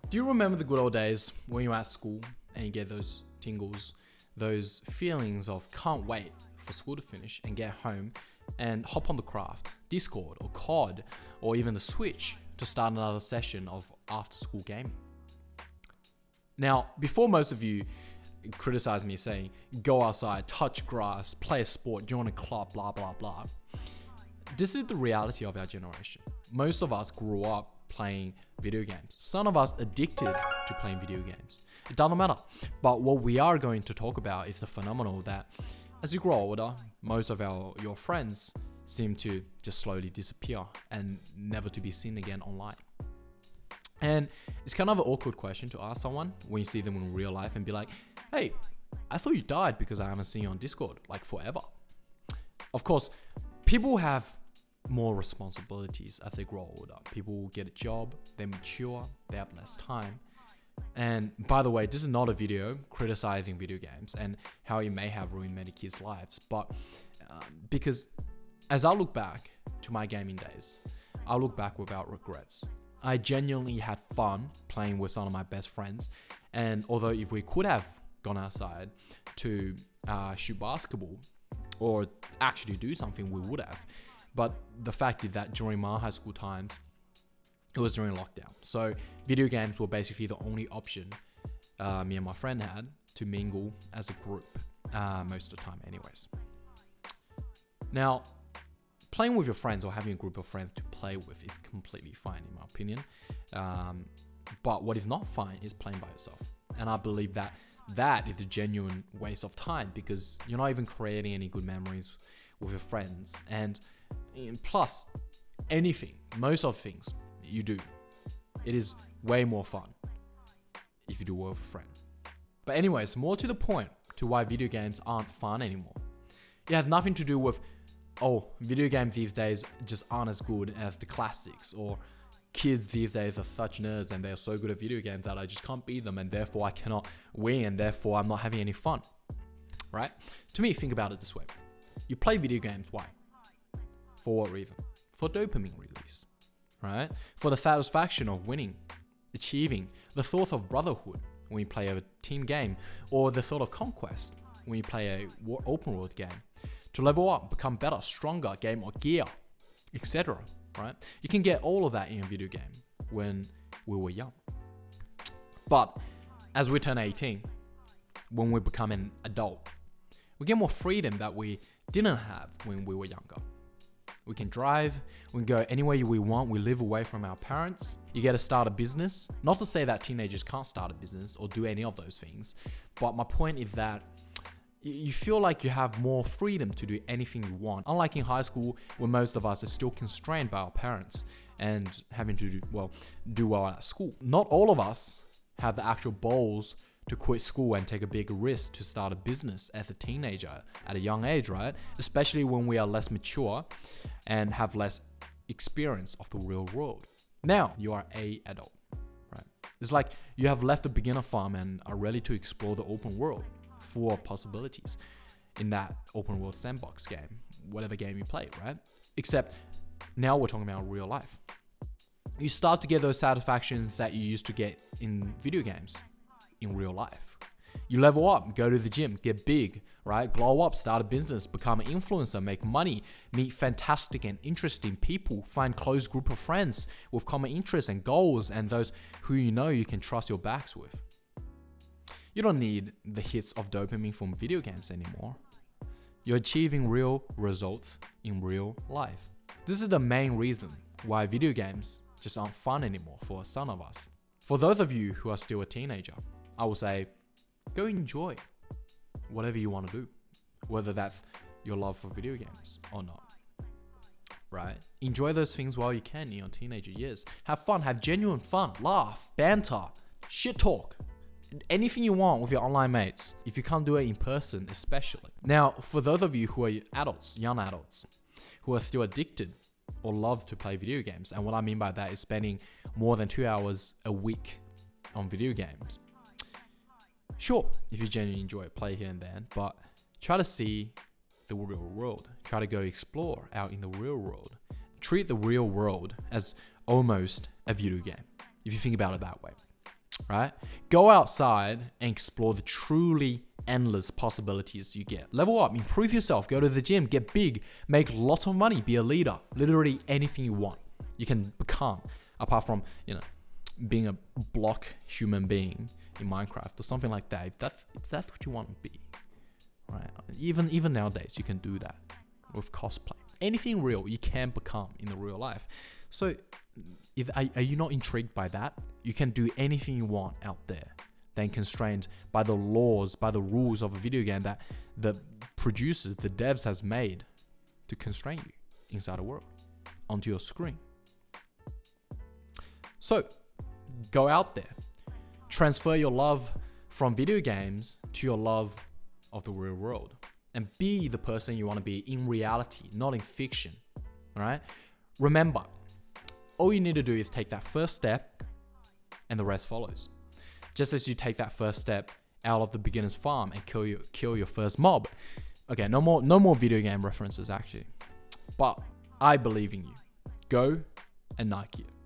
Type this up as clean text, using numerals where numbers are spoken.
Do you remember the good old days when you were at school and you get those tingles, those feelings of can't wait for school to finish and get home and hop on the Craft, Discord or COD or even the Switch to start another session of after school gaming? Now, before most of you criticize me saying, go outside, touch grass, play a sport, join a club, blah, blah, blah. This is the reality of our generation. Most of us grew up playing video games. Some of us addicted to playing video games. It doesn't matter. But what we are going to talk about is the phenomenon that as you grow older, most of your friends seem to just slowly disappear and never to be seen again online. And it's kind of an awkward question to ask someone when you see them in real life and be like, hey, I thought you died because I haven't seen you on Discord like forever. Of course, people have more responsibilities as they grow older. People get a job, they mature, they have less time. And by the way, this is not a video criticizing video games and how it may have ruined many kids' lives, but because as I look back to my gaming days, I look back without regrets. I genuinely had fun playing with some of my best friends, and although if we could have gone outside to shoot basketball or actually do something, we would have. But the fact is that during my high school times, it was during lockdown. So video games were basically the only option me and my friend had to mingle as a group most of the time anyways. Now, playing with your friends or having a group of friends to play with is completely fine in my opinion. But what is not fine is playing by yourself. And I believe that is a genuine waste of time because you're not even creating any good memories with your friends. And plus, most of things you do, it is way more fun if you do it with a friend. But anyways, more to the point to why video games aren't fun anymore. It has nothing to do with, video games these days just aren't as good as the classics, or kids these days are such nerds and they're so good at video games that I just can't beat them and therefore I cannot win and therefore I'm not having any fun, right? To me, think about it this way. You play video games, why? For what reason? For dopamine release, right? For the satisfaction of winning, achieving, the thought of brotherhood when you play a team game, or the thought of conquest when you play a open world game. To level up, become better, stronger, gain more gear, etc. Right? You can get all of that in a video game when we were young. But as we turn 18, when we become an adult, we get more freedom that we didn't have when we were younger. We can drive, we can go anywhere we want, we live away from our parents. You get to start a business. Not to say that teenagers can't start a business or do any of those things, but my point is that you feel like you have more freedom to do anything you want. Unlike in high school, where most of us are still constrained by our parents and having to do well at school. Not all of us have the actual balls to quit school and take a big risk to start a business as a teenager at a young age, right? Especially when we are less mature and have less experience of the real world. Now you are an adult, right? It's like you have left the beginner farm and are ready to explore the open world, full of possibilities in that open world sandbox game, whatever game you play, right? Except now we're talking about real life. You start to get those satisfactions that you used to get in video games in real life. You level up, go to the gym, get big, right? Glow up, start a business, become an influencer, make money, meet fantastic and interesting people, find close group of friends with common interests and goals, and those who you know you can trust your backs with. You don't need the hits of dopamine from video games anymore. You're achieving real results in real life. This is the main reason why video games just aren't fun anymore for some of us. For those of you who are still a teenager, I will say, go enjoy whatever you want to do, whether that's your love for video games or not, right? Enjoy those things while you can in your teenager years. Have fun, have genuine fun, laugh, banter, shit talk, anything you want with your online mates, if you can't do it in person especially. Now, for those of you who are adults, young adults, who are still addicted or love to play video games, and what I mean by that is spending more than 2 hours a week on video games. Sure, if you genuinely enjoy it, play here and there, but try to see the real world. Try to go explore out in the real world. Treat the real world as almost a video game, if you think about it that way. right? Go outside and explore the truly endless possibilities you get. Level up, improve yourself, go to the gym, get big, make lots of money, be a leader. Literally anything you want, you can become, apart from, being a block human being in Minecraft or something like that. If that's what you want to be, right? Even nowadays, you can do that with cosplay. Anything real you can become in the real life. So, are you not intrigued by that? You can do anything you want out there, then constrained by the laws, by the rules of a video game that the producers, the devs has made to constrain you inside a world onto your screen. So, go out there, transfer your love from video games to your love of the real world, and be the person you want to be in reality, not in fiction. All right? Remember, all you need to do is take that first step and the rest follows. Just as you take that first step out of the beginner's farm and kill your first mob. Okay, no more video game references actually. But I believe in you. Go and Nike it.